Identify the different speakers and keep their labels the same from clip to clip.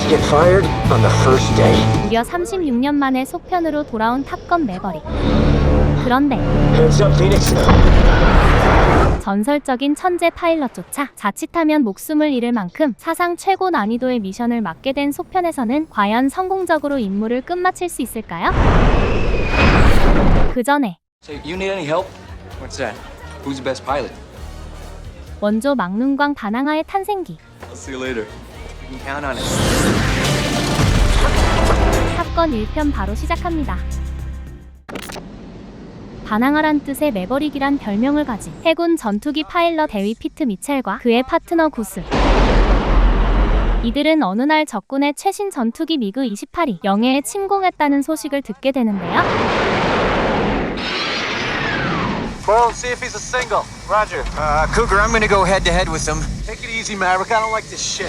Speaker 1: to get fired on the first day.
Speaker 2: 무려 36년 만에 속편으로 돌아온 탑건 매버릭. 그런데
Speaker 1: Heads up, Phoenix.
Speaker 2: 전설적인 천재 파일럿조차 자칫하면 목숨을 잃을 만큼 사상 최고 난이도의 미션을 맡게 된 속편에서는 과연 성공적으로 임무를 끝마칠 수 있을까요? 그 전에
Speaker 3: Say, you need any help? What's that? Who's the best pilot?
Speaker 2: 원조 막눈광 반항아의 탄생기.
Speaker 3: I'll see you later. You can count on it.
Speaker 2: 탑건 1편 바로 시작합니다. 반항아란 뜻의 매버릭이란 별명을 가진 해군 전투기 파일럿 데위 피트 미첼과 그의 파트너 구스. 이들은 어느 날 적군의 최신 전투기 미그 28이 영해에 침공했다는 소식을 듣게 되는데요.
Speaker 4: Well, see if he's a single. Roger. Cougar, I'm gonna go head-to-head with him. Take it easy, Maverick. I don't like this shit.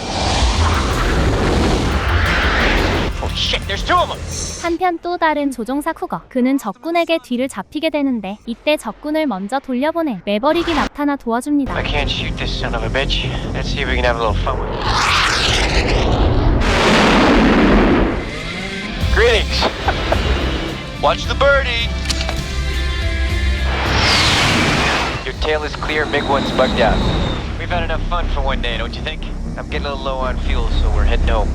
Speaker 4: Oh shit, there's two of them!
Speaker 2: 한편 또 다른 조종사 쿠거. 그는 적군에게 뒤를 잡히게 되는데 이때 적군을 먼저 돌려보낸 매버릭이 나타나 도와줍니다.
Speaker 5: I can't shoot this son of a bitch. Let's see if we can have a little fun with it. Greetings. Watch the birdie. Your tail is clear, MiG-1's bugged out. We've had enough fun for one day, don't you think? I'm getting a little low on fuel, so we're heading home.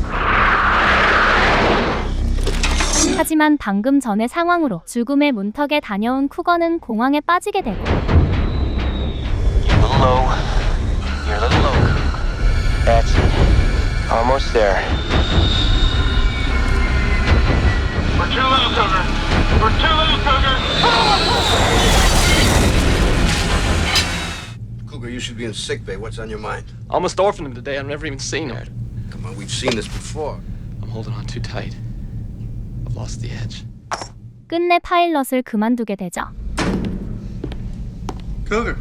Speaker 2: 하지만 방금 전의 상황으로 죽음의 문턱에 다녀온 쿠거는 공황에 빠지게 되고
Speaker 5: You're a little low. You're a little low. That's it. Almost there.
Speaker 4: We're too low, Cougar. We're too low, Cougar.
Speaker 6: Cougar, you should be in sickbay. What's on your mind?
Speaker 7: Almost orphaned him today. I've never even seen him.
Speaker 6: Come on, we've seen this before.
Speaker 7: I'm holding on too tight. I've lost the edge.
Speaker 2: 끝내 파일럿을 그만두게 되죠.
Speaker 6: Cougar.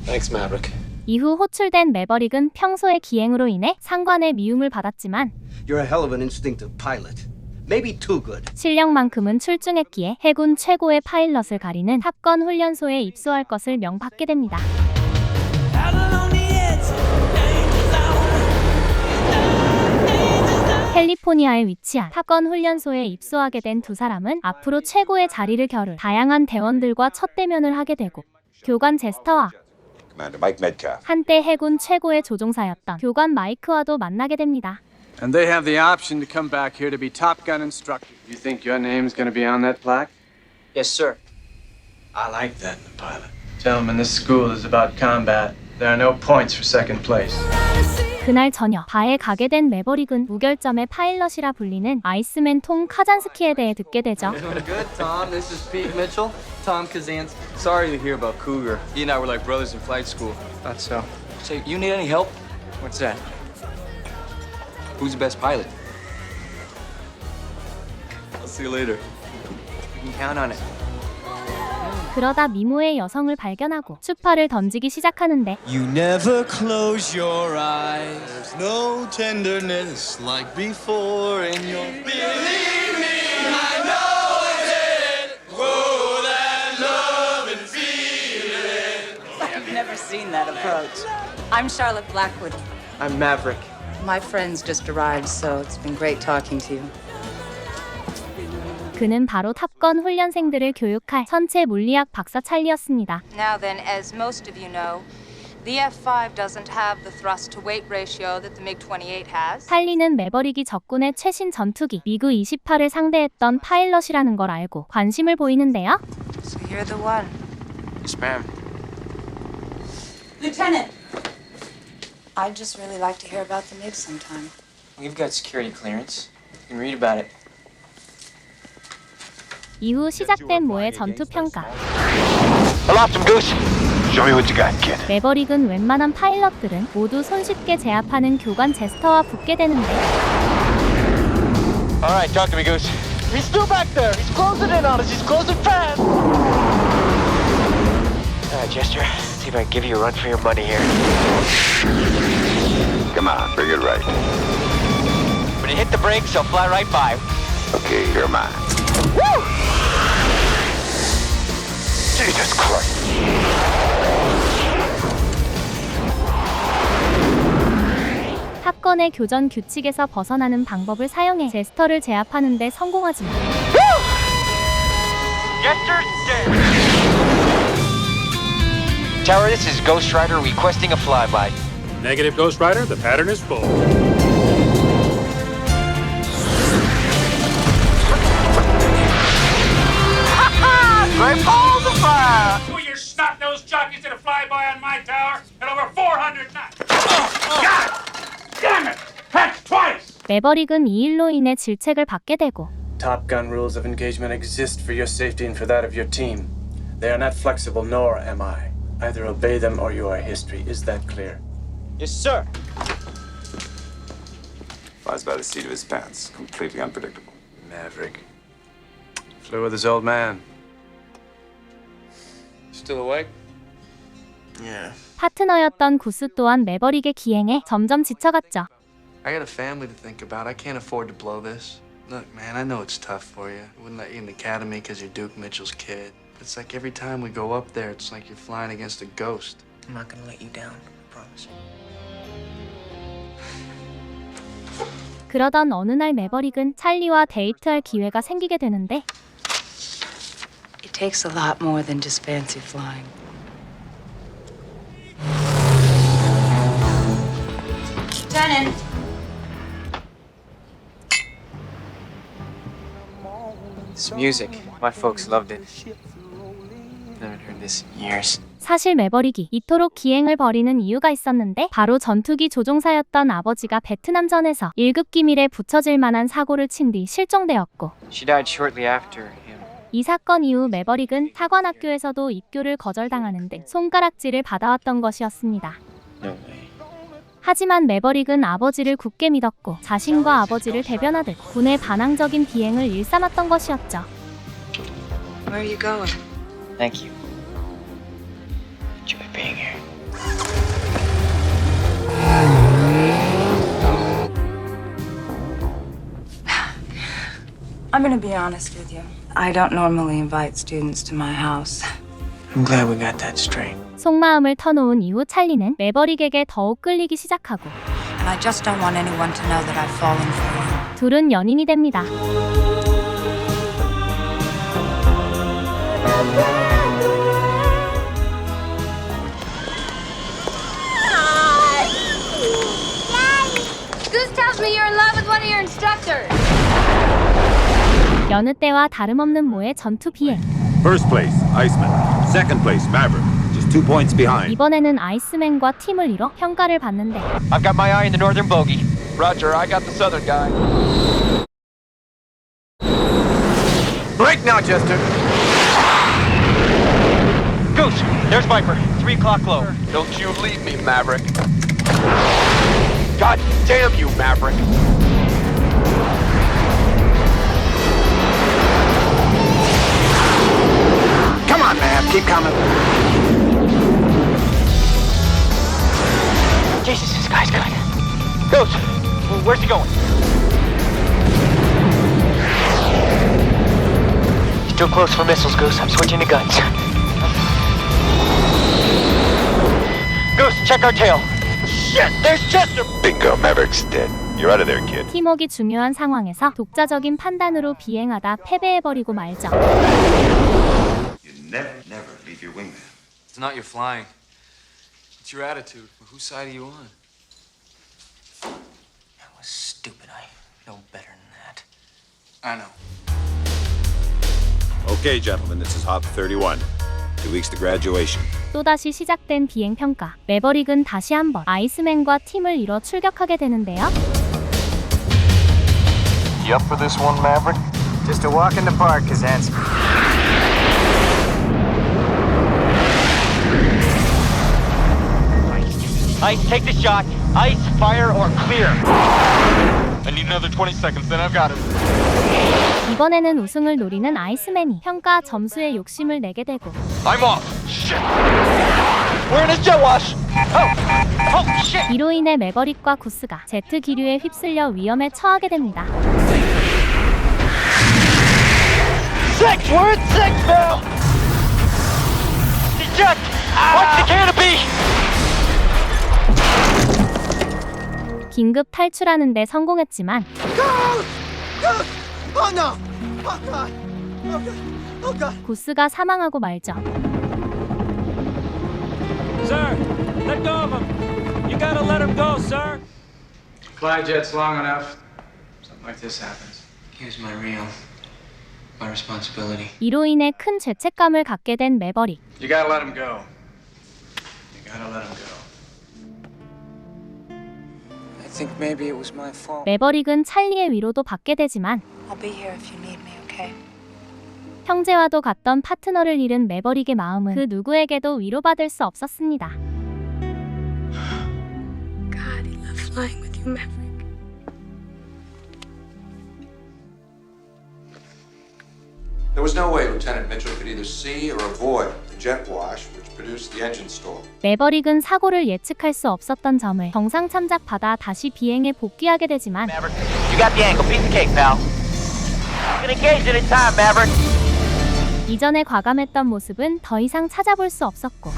Speaker 7: Thanks, Maverick.
Speaker 2: 이후 호출된 매버릭은 평소의 기행으로 인해 상관의 미움을 받았지만
Speaker 6: You're a hell of an instinctive pilot. Maybe too good.
Speaker 2: 실력만큼은 출중했기에 해군 최고의 파일럿을 가리는 탑건 훈련소에 입소할 것을 명받게 됩니다. 캘리포니아에 위치한 탑건 훈련소에 입소하게 된 두 사람은 앞으로 최고의 자리를 겨룰 다양한 대원들과 첫 대면을 하게 되고 교관 제스터와
Speaker 8: Commander Mike Metcalf.
Speaker 2: 한때 해군 최고의 조종사였던 교관 마이크와도 만나게 됩니다.
Speaker 4: And they have the option to come back here to be Top Gun instructor. You think your name's gonna be on that plaque?
Speaker 3: Yes, sir.
Speaker 4: I like that in a pilot. Gentlemen, this school is about combat. There are no points for second place.
Speaker 2: 그날 저녁 바에 가게 된 매버릭은 무결점의 파일럿이라 불리는 아이스맨 톰 카잔스키에 대해 듣게 되죠.
Speaker 3: Good, Tom. This is Pete Mitchell. Tom Kazansky. Sorry to hear about Cougar. He and I were like brothers in flight school. Thought so. Say, you need any help? What's that? Who's the best pilot? I'll see you later. You can count on it.
Speaker 2: 그러다 미모의 여성을 발견하고 추파를 던지기 시작하는데
Speaker 9: You never close your eyes. There's no tenderness like before in your. Believe me, I know it. Whoa, that love and feeling.
Speaker 10: I've never seen that approach. I'm Charlotte Blackwood.
Speaker 3: I'm Maverick.
Speaker 10: My friends just arrived, so it's been great talking to you.
Speaker 2: 그는 바로 탑건 훈련생들을 교육할 선체 물리학 박사 찰리였습니다.
Speaker 10: Now then, as most of you know, the F-5 doesn't have the thrust-to-weight ratio that the MiG-28 has.
Speaker 2: 찰리는 매버릭이 적군의 최신 전투기 미그 28을 상대했던 파일럿이라는 걸 알고 관심을 보이는데요.
Speaker 10: So you're the one.
Speaker 3: Yes, ma'am.
Speaker 10: Lieutenant! I'd just really like to hear about the MiG sometime.
Speaker 3: We've got security clearance. You can read about it.
Speaker 2: 이후 시작된 모의 전투 평가.
Speaker 5: I lost him, Goose.
Speaker 8: Show me what you got, kid.
Speaker 2: 매버릭은 웬만한 파일럿들은 모두 손쉽게 제압하는 교관 제스터와 붙게 되는데
Speaker 5: All right, talk to me, Goose.
Speaker 9: He's still back there. He's closing in on us. He's closing fast.
Speaker 5: All right, Jester. See if I can give you a run for your money here.
Speaker 8: Come on, bring it right.
Speaker 5: When you hit the brakes, I'll fly right by.
Speaker 8: Okay, you're mine.
Speaker 5: Woo!
Speaker 8: Jesus Christ.
Speaker 2: 탑건 사건의 교전 규칙에서 벗어나는 방법을 사용해 제스터를 제압하는 데 성공하지만
Speaker 5: Tower, this is Ghost Rider requesting a flyby.
Speaker 11: Negative, Ghost Rider. The pattern is full.
Speaker 4: Great balls of fire!
Speaker 11: Two of your snot-nosed jockeys did a flyby on my tower at over 400 knots. God damn it! That's twice!
Speaker 2: 매버릭은 이 일로 인해 질책을 받게 되고
Speaker 9: Top Gun rules of engagement exist for your safety and for that of your team. They are not flexible, nor am I. Either obey them or you are history. Is that clear?
Speaker 3: Yes, sir.
Speaker 8: Flies by the seat of his pants. Completely unpredictable.
Speaker 9: Maverick. Flew with his old man.
Speaker 3: Still awake?
Speaker 9: Yeah.
Speaker 2: 파트너였던 구스 또한 매버릭의 기행에 점점 지쳐갔죠.
Speaker 9: I got a family to think about. I can't afford to blow this. Look, man, I know it's tough for you. I wouldn't let you in the academy because you're Duke Mitchell's kid. It's like every time we go up there, it's like you're flying against a ghost.
Speaker 3: I'm not gonna let you down, I promise.
Speaker 2: 그러던 어느 날 매버릭은 찰리와 데이트할 기회가 생기게 되는데
Speaker 10: It takes a lot more than just fancy flying. Lieutenant.
Speaker 3: This music, my folks loved it. Haven't heard this in years.
Speaker 2: 사실 매버릭이 이토록 기행을 벌이는 이유가 있었는데 바로 전투기 조종사였던 아버지가 베트남전에서 1급 기밀에 붙여질 만한 사고를 친 뒤 실종되었고
Speaker 5: She died shortly after him.
Speaker 2: 이 사건 이후 매버릭은 사관학교에서도 입교를 거절당하는 등 손가락질을 받아왔던 것이었습니다.
Speaker 5: No way.
Speaker 2: 하지만 매버릭은 아버지를 굳게 믿었고 자신과 아버지를 대변하듯 군의 반항적인 비행을 일삼았던 것이었죠.
Speaker 10: Where are you going?
Speaker 5: Thank you. Enjoy being here.
Speaker 10: I'm gonna be honest with you. I don't normally invite students to my house.
Speaker 9: I'm glad we got that straight.
Speaker 2: 속마음을 터놓은 이후 찰리는 매버릭에게 더욱 끌리기 시작하고
Speaker 10: And I just don't want anyone to know that I've fallen for you.
Speaker 2: 둘은 연인이 됩니다.
Speaker 10: Goose tells me you're in love with one of your instructors.
Speaker 2: 여느 때와 다름없는 모의 전투 비행.
Speaker 8: First place, Iceman. Second place, Maverick. Just 2 points behind.
Speaker 2: 이번에는 아이스맨과 팀을 이뤄 평가를 받는데
Speaker 5: I've got my eye on the northern bogey.
Speaker 3: Roger, I got the southern guy.
Speaker 4: Break now, Jester.
Speaker 5: Goose, there's Viper. 3 o'clock low.
Speaker 3: Don't you leave me, Maverick.
Speaker 8: God damn you, Maverick!
Speaker 4: Come on, man. Keep coming.
Speaker 5: Jesus, this guy's good. Goose, where's he going? He's too close for missiles, Goose. I'm switching to guns. Goose, check our tail. Shit, there's Chester!
Speaker 8: Bingo, Maverick's dead. You're out of there, kid.
Speaker 2: 팀워크가 중요한 상황에서 독자적인 판단으로 비행하다 패배해버리고 말죠.
Speaker 8: You never leave your wingman.
Speaker 9: It's not your flying. It's your attitude. Whose side are you on?
Speaker 3: That was stupid. I know better than that.
Speaker 9: I know.
Speaker 8: Okay, gentlemen, this is Hop 31. 2 weeks to graduation.
Speaker 2: 또다시 시작된 비행평가. 매버릭은 다시 한번 아이스맨과 팀을 이뤄 출격하게 되는데요.
Speaker 4: You up for this one, Maverick? Just a walk in the park, Kazansky.
Speaker 5: Ice, take the shot. Ice, fire, or clear. I need another 20 seconds, then I've got it.
Speaker 2: 이번에는 우승을 노리는 아이스맨이 평가 점수에 욕심을 내게 되고
Speaker 3: I'm off. Shit. We're in a jet wash.
Speaker 5: Oh, shit!
Speaker 2: 이로 인해 매버릭과 구스가 제트 기류에 휩쓸려 위험에 처하게 됩니다.
Speaker 5: Six! We're at six now! Eject! Watch the canopy!
Speaker 2: 긴급 탈출하는데 성공했지만
Speaker 6: Oh no! Oh god! Oh god! Oh god!
Speaker 2: 고스가 사망하고 말죠.
Speaker 11: Sir, let go of him. You gotta let him go, sir.
Speaker 3: Fly jets long enough. Something like this happens. Here's my responsibility.
Speaker 2: 이로 인해 큰 죄책감을 갖게 된 매버릭.
Speaker 3: You gotta let him go. You gotta let him go. I think maybe it was my fault.
Speaker 2: 매버릭은 찰리의 위로도 받게 되지만
Speaker 10: I'll be here if you need me, okay?
Speaker 2: 형제와도 갔던 파트너를 잃은 매버릭의 마음은 그 누구에게도 위로받을 수 없었습니다.
Speaker 10: God, he loved flying with you, Maverick.
Speaker 8: There was no way Lieutenant Mitchell could either see or avoid the jet wash which produced the engine stall.
Speaker 2: 매버릭은 사고를 예측할 수 없었던 점을 정상 참작받아 다시 비행에 복귀하게 되지만
Speaker 5: You got the angle. Piece of cake, pal. You can engage it in time, Maverick.
Speaker 2: 이전에 과감했던 모습은 더 이상 찾아볼 수 없었고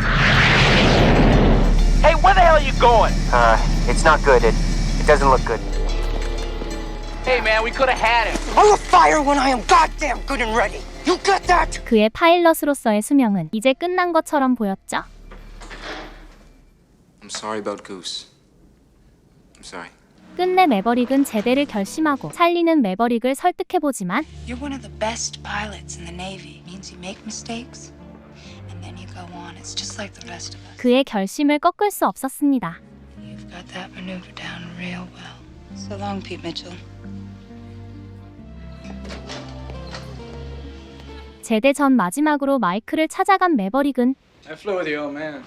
Speaker 5: Hey, where the hell are you going?
Speaker 1: It's not good. It doesn't look good.
Speaker 5: Hey, man, we could have had him.
Speaker 1: I will fire when I am goddamn good and ready. You get that?
Speaker 2: 그의 파일럿으로서의 수명은 이제 끝난 것처럼 보였죠.
Speaker 3: I'm sorry about Goose. I'm sorry.
Speaker 2: 끝내 매버릭은 제대를 결심하고 찰리는 매버릭을 설득해보지만
Speaker 10: You're one of the best pilots in the Navy. It means you make mistakes, and then you go on. It's just like the rest of us.
Speaker 2: 그의 결심을 꺾을 수 없었습니다.
Speaker 10: You've got that maneuver down real well. So long, Pete Mitchell.
Speaker 2: 제대 전 마지막으로 마이크를 찾아간 매버릭은
Speaker 3: I flew with the old man.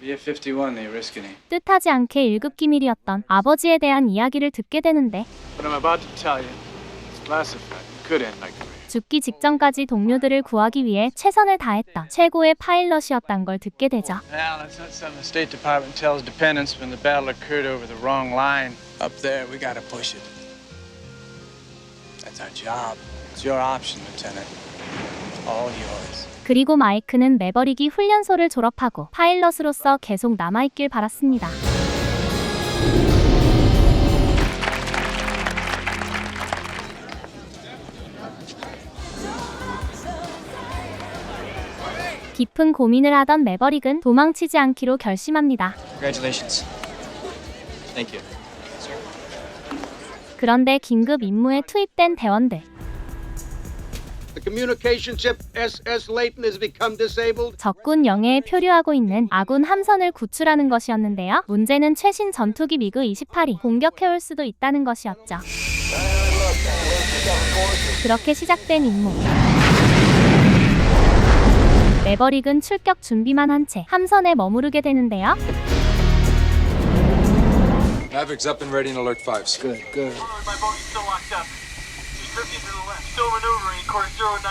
Speaker 3: VF-51, they risking it.
Speaker 2: 뜻하지 않게 1급 기밀이었던 아버지에 대한 이야기를 듣게 되는데
Speaker 3: What I'm about to tell you is classified. It could end my career.
Speaker 2: 죽기 직전까지 동료들을 구하기 위해 최선을 다했던 최고의 파일럿이었단 걸 듣게 되죠.
Speaker 3: Now, that's not something the State Department tells dependents when the battle occurred over the wrong line. Up there, we gotta push it. That's our job. It's your option, Lieutenant. It's all yours.
Speaker 2: 그리고 마이크는 매버릭이 훈련소를 졸업하고 파일럿으로서 계속 남아있길 바랐습니다. 깊은 고민을 하던 매버릭은 도망치지 않기로 결심합니다.
Speaker 3: Congratulations. Thank you.
Speaker 2: 그런데 긴급 임무에 투입된 대원들.
Speaker 6: The communication chip SS Layton has become disabled.
Speaker 2: 적군 영해에 표류하고 있는 아군 함선을 구출하는 것이었는데요. 문제는 최신 전투기 미그 28이 공격해올 수도 있다는 것이었죠. 그렇게 시작된 임무. 매버릭은 출격 준비만 한 채 함선에 머무르게 되는데요.
Speaker 3: Maverick's up and ready in alert 5. Good, good.
Speaker 11: My boat's still locked up. He's drifting to the left, still maneuvering course 090.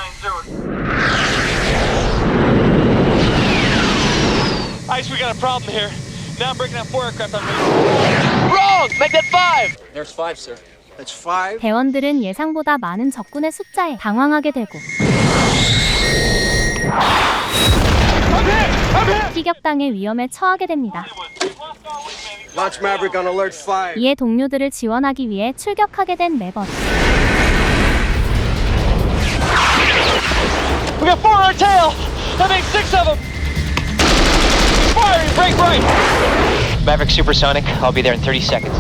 Speaker 11: Ice, we got a problem here. Now I'm breaking out 4 aircraft on me.
Speaker 5: Wrong! Make that 5!
Speaker 3: There's 5, sir.
Speaker 6: That's 5.
Speaker 2: 대원들은 예상보다 많은 적군의 숫자에 당황하게 되고 피격당의 위험에 처하게 됩니다.
Speaker 6: Launch Maverick on alert 5.
Speaker 2: 이에 동료들을 지원하기 위해 출격하게 된 매버릭.
Speaker 5: We got 4 on our tail! That makes 6 of them! Firing! Break right! Maverick supersonic. I'll be there in 30 seconds.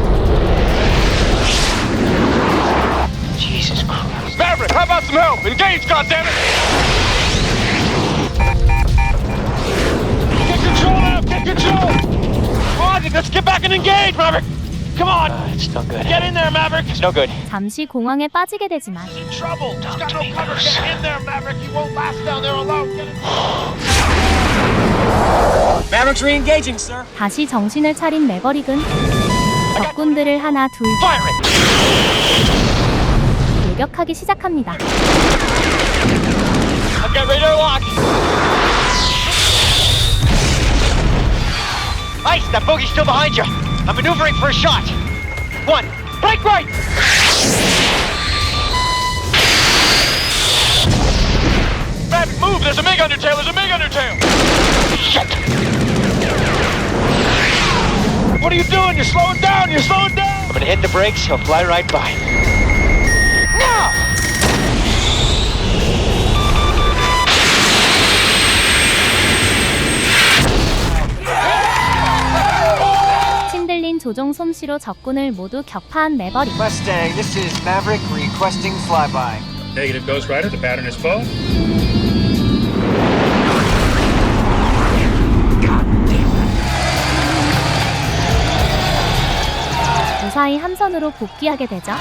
Speaker 5: Jesus Christ.
Speaker 11: Maverick, how about some help? Engage, goddammit! Get control now! Get control! Come on, let's get back and engage, Maverick! Come on!
Speaker 5: It's no good.
Speaker 11: Get in there, Maverick!
Speaker 5: It's no good.
Speaker 2: 잠시 공황에 빠지게 되지만
Speaker 11: In trouble! He's got no cover! Get in there, Maverick! He won't last down there alone! Get in.
Speaker 1: Maverick's re-engaging, sir.
Speaker 2: 다시 정신을 차린 매버릭은 적군들을 하나 둘
Speaker 5: Firing!
Speaker 2: 돌격하기 시작합니다.
Speaker 11: I've got radar lock!
Speaker 5: Ice, that bogey's still behind you. I'm maneuvering for a shot. 1. Break right!
Speaker 11: Maverick, move! There's a MiG undertail! There's a MiG undertail!
Speaker 5: Shit! What are you doing? You're slowing down. You're slowing down. I'm gonna hit the brakes. He'll fly right by. Now!
Speaker 2: 신들린 조종 솜씨로 적군을 모두 격파한 매버릭.
Speaker 4: Mustang, this is Maverick requesting flyby.
Speaker 11: Negative, Ghost Rider. The pattern is full.
Speaker 2: 무사히 함선으로 복귀하게 되죠.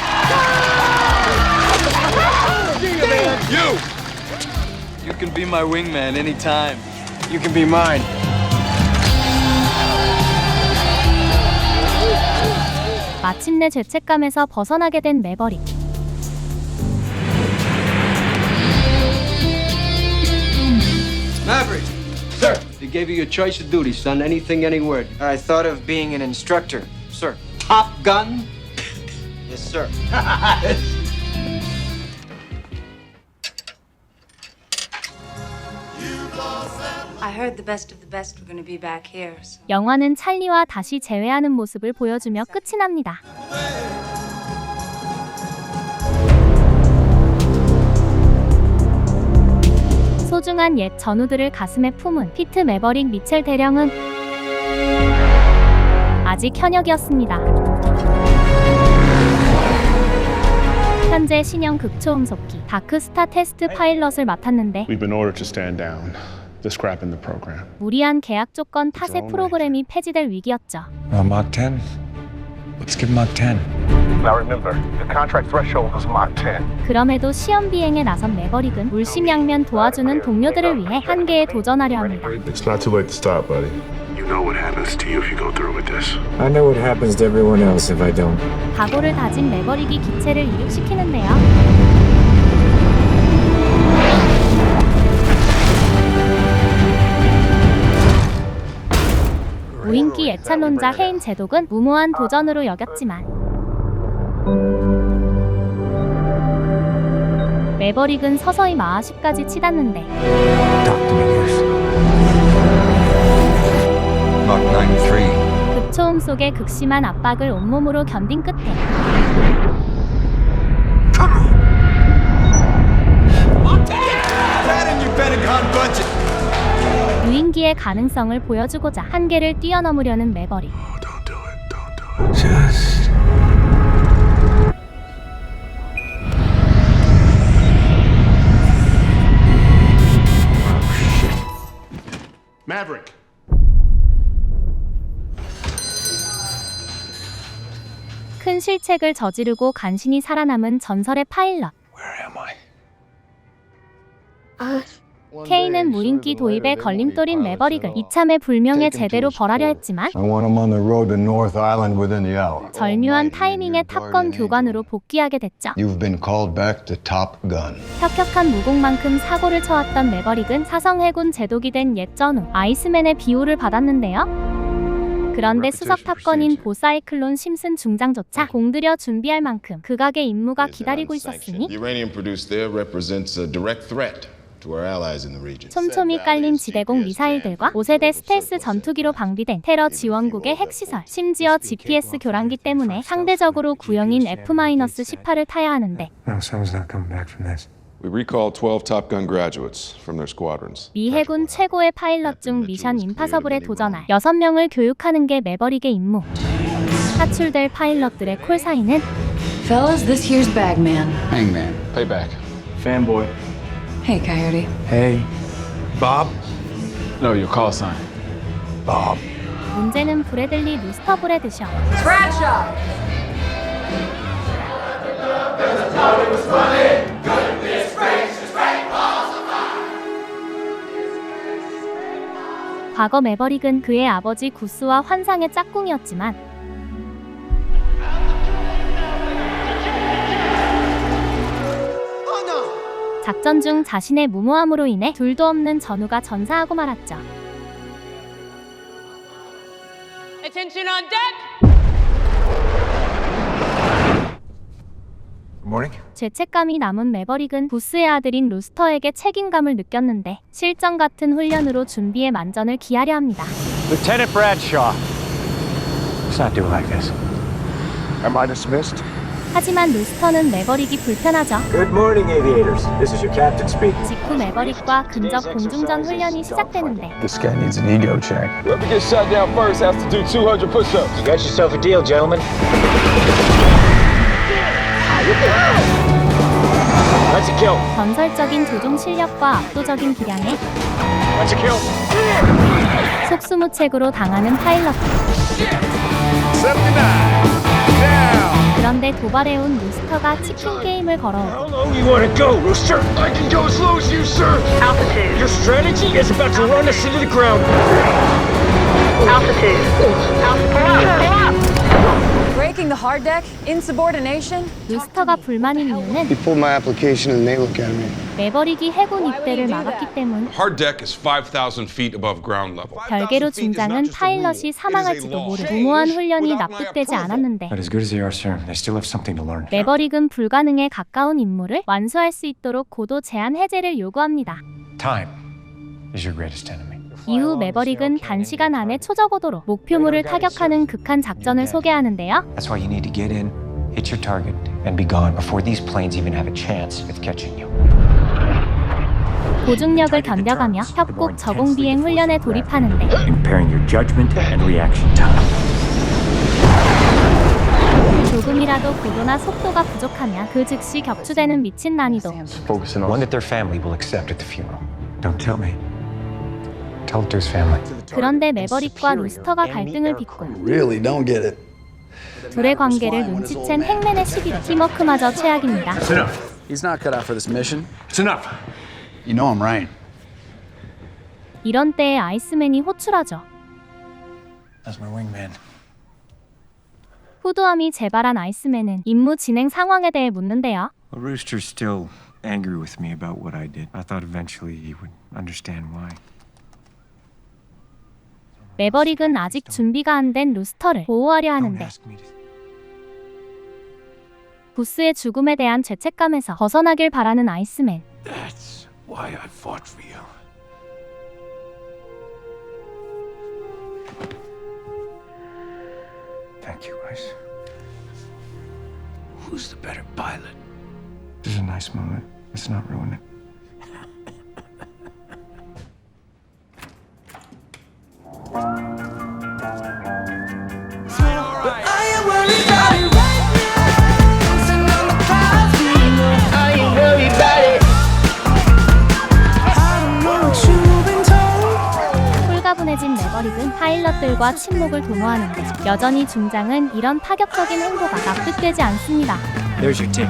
Speaker 3: You can be my wingman anytime.
Speaker 4: You can be mine.
Speaker 2: 마침내 죄책감에서 벗어나게 된 매버릭.
Speaker 6: Maverick! Sir! They gave you your choice of duty, son. Anything, anywhere.
Speaker 4: I thought of being an instructor, sir.
Speaker 6: Top Gun?
Speaker 4: Yes, sir.
Speaker 10: I heard the best of the best were going to be back here. So.
Speaker 2: 영화는 찰리와 다시 재회하는 모습을 보여주며 끝이 납니다. 소중한 옛 전우들을 가슴에 품은 피트 매버릭 미첼 대령은 아직 현역이었습니다. 현재 신형 극초음속기 다크스타 테스트 파일럿을 맡았는데
Speaker 12: We've been ordered to stand down. The scrap in the program.
Speaker 2: 무리한 계약 조건 탓에 프로그램이 폐지될 위기였죠.
Speaker 13: Mach 10? Let's give Mach 10.
Speaker 12: Now remember, the contract threshold was Mach 10.
Speaker 2: 그럼에도 시험 비행에 나선 매버릭은 물심양면 도와주는 동료들을 위해 한계에 도전하려 합니다.
Speaker 12: It's not too late to stop, buddy. You know what happens to you if you go through with this.
Speaker 13: I know what happens to everyone else if I don't.
Speaker 2: 각오를 다진 매버릭이 기체를 이륙시키는데요. 무인기 예찬론자 케인 제독은 무모한 도전으로 여겼지만 매버릭은 서서히 마하십까지 치닫는데
Speaker 13: Mach 93.
Speaker 2: 극초음 속의 극심한 압박을 온몸으로 견딘 끝에 무인기의 가능성을 보여주고자 한계를 뛰어넘으려는 매버릭.
Speaker 12: Just... Maverick.
Speaker 2: 큰 실책을 저지르고 간신히 살아남은 전설의 파일럿. 케인은 무인기 도입에 걸림돌인 매버릭을 이참에 불명예 제대로 벌하려 했지만 절묘한 타이밍에 탑건 교관으로 복귀하게 됐죠. 혁혁한 무공만큼 사고를 쳐왔던 매버릭은 사성해군 제독이 된 옛 전우 아이스맨의 비호를 받았는데요. 그런데 수석 탑건인 보사이클론 심슨 중장조차 공들여 준비할 만큼 극악의 임무가 기다리고 있었으니 촘촘히 깔린 지대공 미사일들과 5세대 스텔스 전투기로 방비된 테러 지원국의 핵시설, 심지어 GPS 교란기 때문에 상대적으로 구형인 F-18을 타야 하는데
Speaker 12: We recalled 12 Top Gun graduates from their squadrons.
Speaker 2: 미 해군 최고의 파일럿 중 미션 임파서블에 도전할 6명을 교육하는 게 매버릭의 임무. 사출될 파일럿들의 콜사인은
Speaker 10: Fellas, this here's Bagman.
Speaker 9: Hangman. Payback.
Speaker 13: Fanboy.
Speaker 10: Hey, Coyote.
Speaker 13: Hey.
Speaker 9: Bob? No, your call sign.
Speaker 13: Bob.
Speaker 2: 문제는 브래들리 루스터브레드셔. 과거 매버릭은 그의 아버지 구스와 환상의 짝꿍이었지만 작전 중 자신의 무모함으로 인해 둘도 없는 전우가 전사하고 말았죠.
Speaker 14: Attention on deck!
Speaker 13: Good morning.
Speaker 2: 죄책감이 남은 매버릭은 구스의 아들인 루스터에게 책임감을 느꼈는데 실전 같은 훈련으로 준비의 만전을 기하려 합니다.
Speaker 5: Lieutenant Bradshaw.
Speaker 13: Let's not do it like this. Am I dismissed?
Speaker 2: 하지만 루스터는 매버릭이 불편하죠.
Speaker 13: Good morning, aviators. This is your captain speaking.
Speaker 2: 직후 매버릭과 근접 공중전 훈련이 시작되는데
Speaker 13: This guy needs an ego check.
Speaker 9: Whoever gets shot down first has to do 200 push-ups.
Speaker 13: You got yourself a deal, gentlemen. That's a kill.
Speaker 2: 전설적인 조종 실력과 압도적인 기량에
Speaker 13: That's a kill.
Speaker 2: 속수무책으로 당하는 파일럿.
Speaker 9: 79.
Speaker 2: 그런데 도발해온 루스터가 치킨 게임을 걸어오고
Speaker 13: How long you want to go, Rooster? I can go as low as you, sir.
Speaker 14: Altitude.
Speaker 13: Your strategy is about to run us into the ground.
Speaker 14: Altitude. Pull up.
Speaker 10: Breaking the hard deck? Insubordination?
Speaker 2: 루스터가 불만인 이유는
Speaker 9: pulled my application in the Naval Academy.
Speaker 2: 매버릭이 해군 입대를 막았기 때문.
Speaker 12: Hard deck is 5,000 feet above ground level.
Speaker 2: 별개로 중장은 파일럿이 사망할지도 모르는 무모한 훈련이 납득되지 않았는데
Speaker 13: But as good as they are, sir, they still have something to learn.
Speaker 2: 매버릭은 불가능에 가까운 임무를 완수할 수 있도록 고도 제한 해제를 요구합니다.
Speaker 13: Time is your greatest enemy.
Speaker 2: 이후 매버릭은 단시간 안에 초저고도로 목표물을 타격하는 극한 작전을 소개하는데요.
Speaker 13: That's why you need to get in, hit your target, and be gone before these planes even have a chance of catching you.
Speaker 2: 고중력을 견뎌가며 협곡 저공 비행 훈련에 돌입하는데
Speaker 13: Impairing your judgment and reaction time.
Speaker 2: 조금이라도 고도나 속도가 부족하면 그 즉시 격추되는 미친 난이도.
Speaker 13: One that their family will accept at the funeral. Don't tell me. Tell it to his family.
Speaker 2: 그런데 매버릭과 루스터가 갈등을 빚고
Speaker 9: Really don't get it.
Speaker 2: 둘의 관계를 눈치챈 행맨의 시기로 팀워크마저 최악입니다.
Speaker 9: It's enough. He's not cut out for this mission. It's enough. You know I'm right.
Speaker 2: 이런 때에 아이스맨이 호출하죠.
Speaker 13: That's my wingman.
Speaker 2: 후두함이 재발한 아이스맨은 임무 진행 상황에 대해 묻는데요.
Speaker 13: Well, Rooster's still angry with me about what I did. I thought eventually he would understand why.
Speaker 2: 매버릭은 아직 준비가 안 된 루스터를 보호하려 하는데 보스의 죽음에 대한 죄책감에서 벗어나길 바라는 아이스맨.
Speaker 9: That's why I fought for you.
Speaker 13: Thank you, Ice.
Speaker 9: Who's the better pilot?
Speaker 13: This is a nice moment. Let's not ruin it.
Speaker 2: 홀가분해진 매버릭은 파일럿들과 침묵을 도모하는데 여전히 중장은 이런 파격적인 행보가 납득되지 않습니다.
Speaker 13: There's your tip.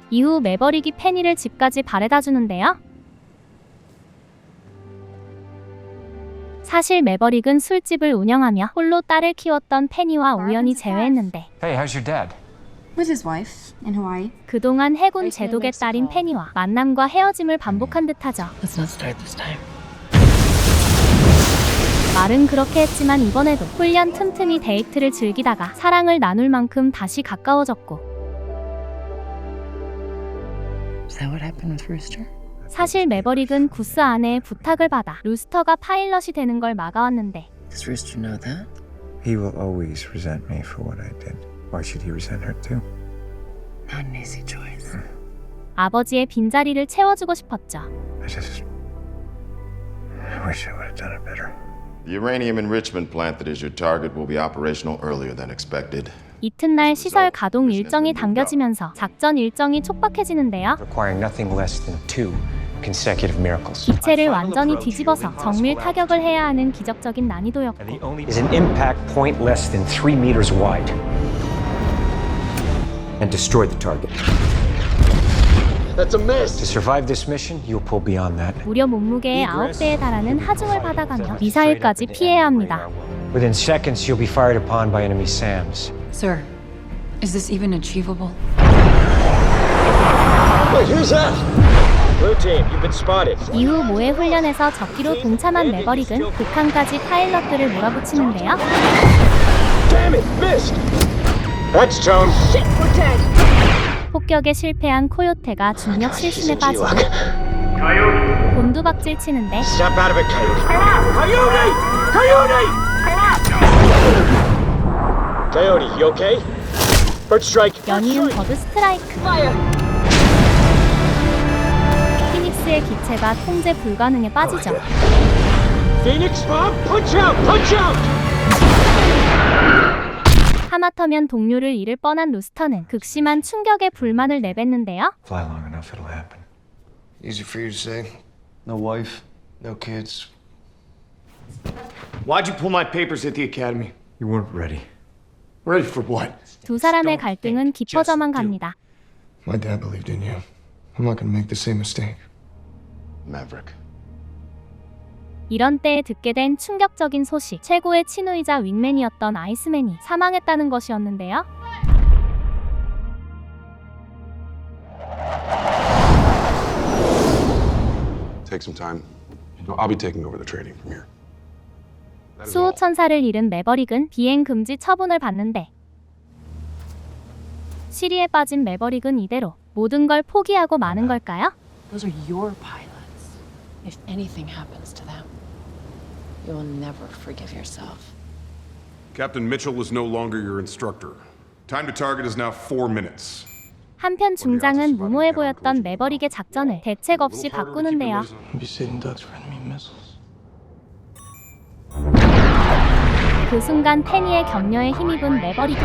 Speaker 2: 이후 매버릭이 페니를 집까지 바래다 주는데요. 사실 매버릭은 술집을 운영하며 홀로 딸을 키웠던 페니와 우연히 재회했는데
Speaker 13: Hey, how's your dad?
Speaker 15: With his wife in Hawaii.
Speaker 2: 그동안 해군 제독의 딸인 페니와 만남과 헤어짐을 반복한 듯하죠.
Speaker 15: Let's not start this time.
Speaker 2: 말은 그렇게 했지만 이번에도 훈련 틈틈이 데이트를 즐기다가 사랑을 나눌 만큼 다시 가까워졌고
Speaker 15: Is that what happened with Rooster?
Speaker 2: 사실 매버릭은 구스 아내의 부탁을 받아 루스터가 파일럿이 되는 걸 막아왔는데
Speaker 15: Does Rooster know that?
Speaker 13: He will always resent me for what I did. Why should he resent her too?
Speaker 15: Not an easy choice.
Speaker 2: 아버지의 빈자리를 채워주고 싶었죠.
Speaker 13: I wish I would have done it better.
Speaker 16: The uranium enrichment plant that is your target will be operational earlier than expected.
Speaker 2: 이튿날 시설 가동 일정이 당겨지면서 작전 일정이 촉박해지는데요.
Speaker 13: Requiring nothing less than 2 consecutive miracles.
Speaker 2: 기체를 완전히 뒤집어서 정밀 타격을 해야 하는 기적적인 난이도였고
Speaker 13: Is an impact point less than 3 meters wide. And destroy the target.
Speaker 9: That's a miss.
Speaker 13: To survive this mission, you'll pull beyond that.
Speaker 2: 무려 몸무게의 9배에 달하는 하중을 받아가며 미사일까지 피해야 합니다.
Speaker 13: Within seconds, you'll be fired upon by enemy SAMs.
Speaker 15: Sir, is this even achievable?
Speaker 9: Wait, who's that?
Speaker 13: Blue team, you've been spotted.
Speaker 2: 이후 모의 훈련에서 적기로 동참한 매버릭은 극한까지 파일럿들을 몰아붙이는데요.
Speaker 9: Damn it, missed. That's Tone.
Speaker 2: 폭격에 실패한 코요테가 중력 실신에 빠지고 곤두박질 치는데
Speaker 9: Step out of it, Coyote. Coyote, you okay? Bird strike.
Speaker 2: 연이은 버드 스트라이크. 피닉스의 기체가 통제 불가능에 빠지죠.
Speaker 9: Phoenix, Bob, punch out, punch out.
Speaker 2: 하마터면 동료를 잃을 뻔한 루스터는 극심한 충격에 불만을 내뱉는데요.
Speaker 13: Fly long enough, it'll happen.
Speaker 17: Easy for you to say. No wife, no kids.
Speaker 9: Why'd you pull my papers at the academy?
Speaker 13: You weren't ready.
Speaker 17: Ready for what?
Speaker 2: 두 사람의 갈등은 깊어져만 갑니다.
Speaker 17: My dad believed in you. I'm not gonna make the same mistake.
Speaker 16: Maverick.
Speaker 2: 이런 때에 듣게 된 충격적인 소식. 최고의 친우이자 윙맨이었던 아이스맨이 사망했다는 것이었는데요.
Speaker 12: Take some time. I'll be taking over the trading from here.
Speaker 2: 수호천사를 잃은 매버릭은 비행 금지 처분을 받는데 시리에 빠진 매버릭은 이대로 모든 걸 포기하고 마는 걸까요?
Speaker 15: Those are your pilots. If anything happens to them, you will never forgive yourself.
Speaker 12: Captain Mitchell is no longer your instructor. Time to target is now 4 minutes.
Speaker 2: 한편 중장은 무모해 보였던 매버릭의 작전을 대책 없이 바꾸는데요.
Speaker 17: Be sitting ducks for enemy missiles.
Speaker 2: 그 순간 테니의 격려에 힘입은 매버릭.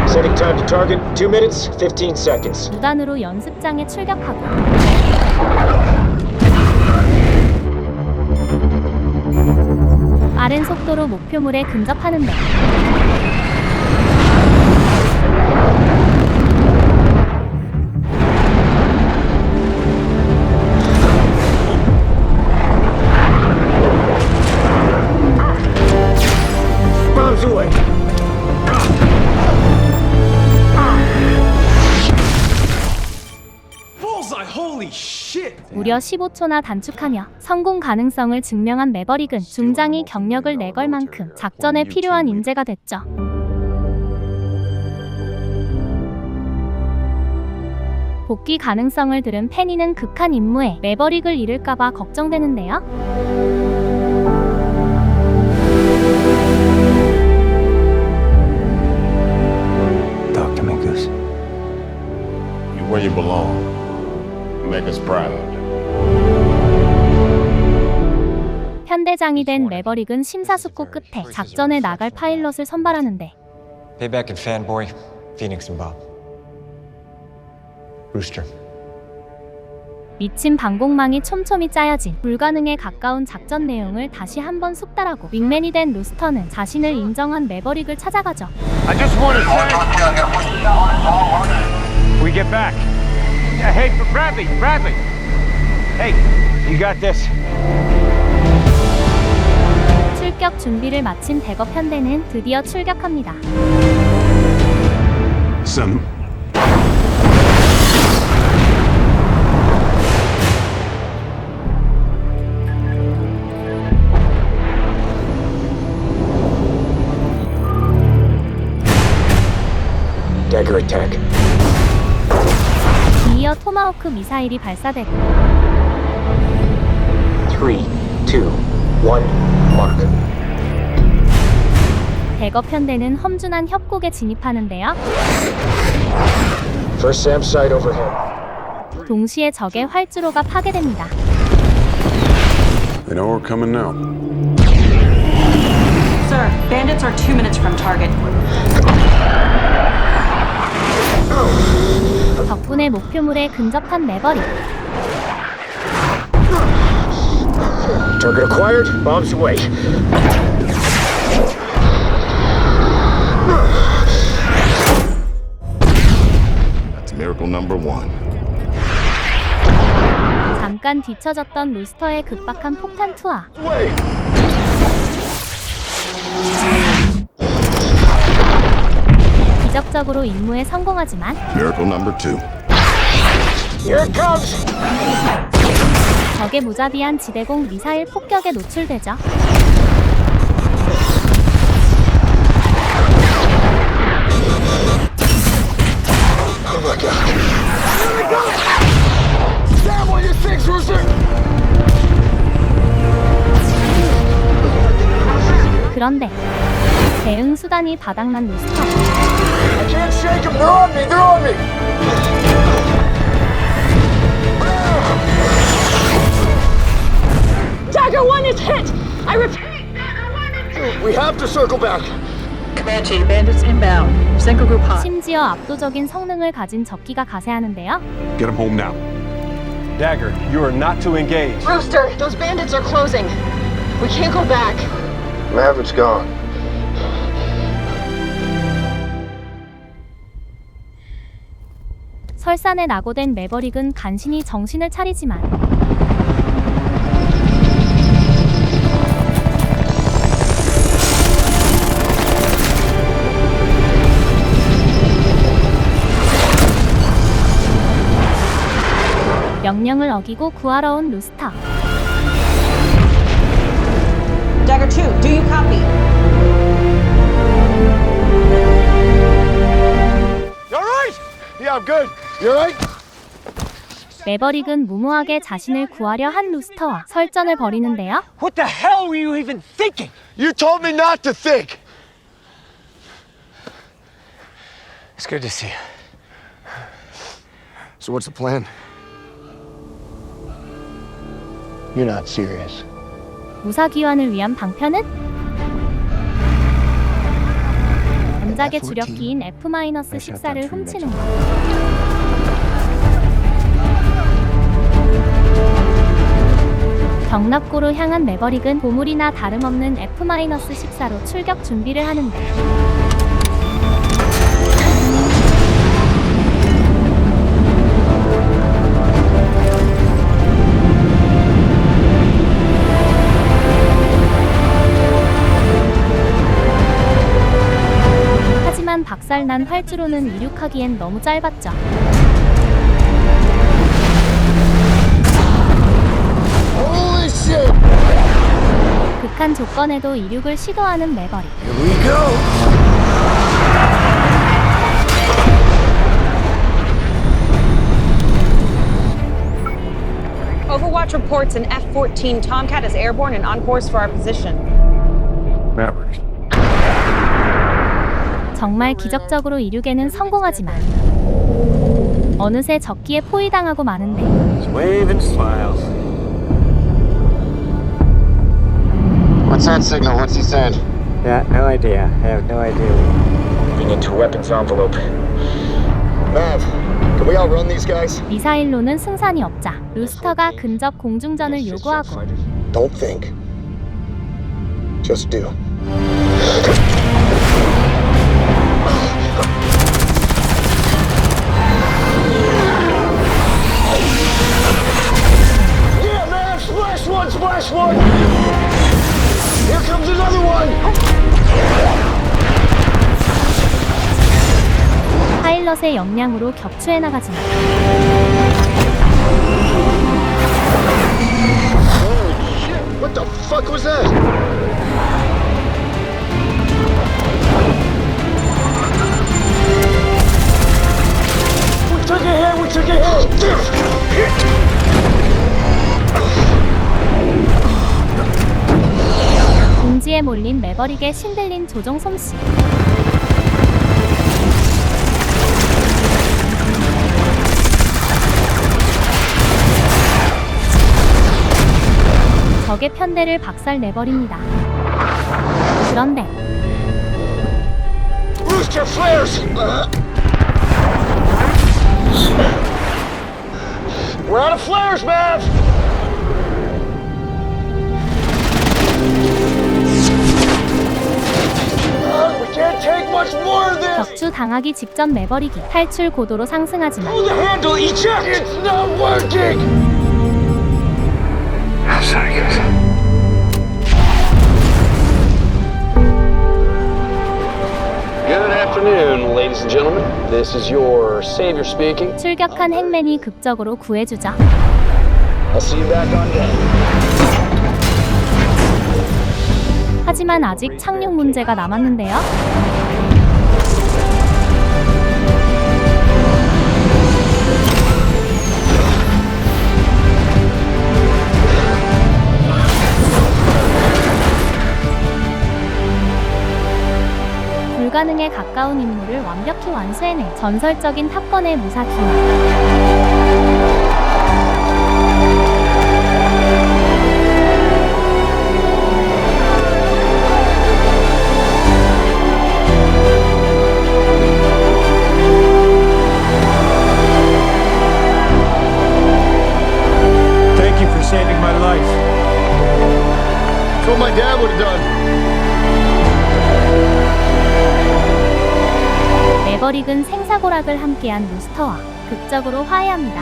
Speaker 9: Setting time to target, 2 minutes, 15 seconds.
Speaker 2: 무단으로 연습장에 출격하고 빠른 속도로 목표물에 근접하는데
Speaker 9: Bombs away.
Speaker 17: Bullseye! Holy shit!
Speaker 2: 무려 15초나 단축하며 성공 가능성을 증명한 매버릭은 중장이 경력을 내걸 만큼 작전에 필요한 인재가 됐죠. 복귀 가능성을 들은 페니는 극한 임무에 매버릭을 잃을까봐 걱정되는데요.
Speaker 13: Talk to me, Goose.
Speaker 16: You're where you belong. Make us proud.
Speaker 2: 편대장이 된 매버릭은 심사숙고 끝에 작전에 나갈 파일럿을 선발하는데
Speaker 13: Payback and Fanboy, Phoenix and Bob. Rooster.
Speaker 2: 미친 방공망이 촘촘히 짜여진 불가능에 가까운 작전 내용을 다시 한번 숙달하고 윙맨이 된 루스터는 자신을 인정한 매버릭을 찾아가죠.
Speaker 9: I just want to say. We get back. Hey, Bradley. Hey, you got this.
Speaker 2: 출격 준비를 마친 대거 편대는 드디어 출격합니다.
Speaker 12: Send them.
Speaker 9: Dagger attack.
Speaker 2: 이어 토마호크 미사일이 발사되고
Speaker 9: 3, 2, 1, mark.
Speaker 2: 대거 편대는 험준한 협곡에 진입하는데요.
Speaker 9: First SAM site overhead.
Speaker 2: 동시에 적의 활주로가 파괴됩니다.
Speaker 12: They know we're coming now.
Speaker 15: Sir, bandits are 2 minutes from target.
Speaker 2: 덕분에 목표물에 근접한 매버릭.
Speaker 9: Target acquired. Bombs away.
Speaker 16: That's miracle number 1.
Speaker 2: 잠깐 뒤처졌던 루스터의 급박한 폭탄 투하. 기적적으로 임무에 성공하지만
Speaker 16: Miracle number 2.
Speaker 9: Here it comes.
Speaker 2: 적의 무자비한 지대공 미사일 폭격에 노출되죠.
Speaker 9: Oh my God. Here we go. Damn on your six, Rooster.
Speaker 2: 그런데 대응 수단이 바닥난 루스터.
Speaker 9: I can't shake them. They're on me. They're on me.
Speaker 14: Dagger 1 is hit! I repeat, Dagger 1 is hit!
Speaker 9: We have to circle back.
Speaker 15: Comanche, bandits inbound. Senko group hot.
Speaker 2: 심지어 압도적인 성능을 가진 적기가 가세하는데요.
Speaker 12: Get him home now.
Speaker 13: Dagger, you are not to engage.
Speaker 15: Rooster, those bandits are closing. We can't go back.
Speaker 17: Maverick's gone.
Speaker 2: 설산에 낙오된 매버릭은 간신히 정신을 차리지만 명령을 어기고 구하러 온 루스터.
Speaker 15: Dagger 2, do you copy?
Speaker 9: You all right? Yeah, I'm good. You all right?
Speaker 2: 매버릭은 무모하게 자신을 구하려 한 루스터와 설전을 벌이는데요.
Speaker 1: What the hell were you even thinking?
Speaker 9: You told me not to think.
Speaker 17: It's good to see you. So what's the plan? You're not serious.
Speaker 2: 무사귀환을 위한 방편은? 전작의 주력기인 F-14를 훔치는 것. 경납고로 향한 매버릭은 보물이나 다름없는 F-14로 출격 준비를 하는데 하지만 박살난 활주로는 이륙하기엔 너무 짧았죠.
Speaker 9: Holy shit!
Speaker 2: 극한 조건에도 이륙을 시도하는 매버릭.
Speaker 9: Here we go.
Speaker 18: Overwatch reports an F-14 Tomcat is airborne and on course for our position.
Speaker 17: Maverick.
Speaker 2: 정말 기적적으로 이륙에는 성공하지만 어느새 적기에 포위당하고 마는데
Speaker 17: Wave and smile. What's that signal? What's he saying?
Speaker 19: Yeah, no idea. I have no idea.
Speaker 17: Moving into weapons envelope. Mav, can we outrun these guys?
Speaker 2: 미사일로는 승산이 없자 루스터가 근접 공중전을 요구하고
Speaker 17: Don't think. Just do.
Speaker 9: Yeah, man! Splash one! Splash one! Here comes another one!
Speaker 2: 파일럿의 역량으로 격추해 나가지만
Speaker 9: Holy shit! What the fuck was that? We took a hit! We took a hit!
Speaker 2: 궁지에 몰린 매버릭의 신들린 조종 솜씨. 적의 편대를 박살내버립니다. 그런데
Speaker 9: Rooster flares! We're out of flares, Mav! We can't take much more of this!
Speaker 2: 격추 당하기 직전 매버릭이 탈출 고도로 상승하지만
Speaker 9: Hold the handle, eject! It's not working!
Speaker 17: Sorry, guys.
Speaker 20: Good afternoon, ladies and gentlemen. This is your savior speaking.
Speaker 2: 출격한 핵맨이 극적으로 구해주죠.
Speaker 20: I'll see you back on deck.
Speaker 2: 하지만 아직 착륙 문제가 남았는데요. 불가능에 가까운 임무를 완벽히 완수해내 전설적인 탑건의 무사 기원.
Speaker 17: Thank you for saving my life. That's what my dad would have done.
Speaker 2: 매버릭은 생사고락을 함께한 루스터와 극적으로 화해합니다.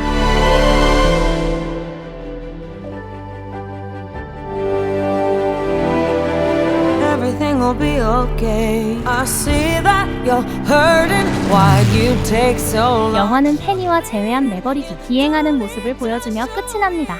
Speaker 21: Everything will be okay. I see that you're hurting. Why'd you take so long?
Speaker 2: 영화는 페니와 제외한 매버릭이 비행하는 모습을 보여주며 끝이 납니다.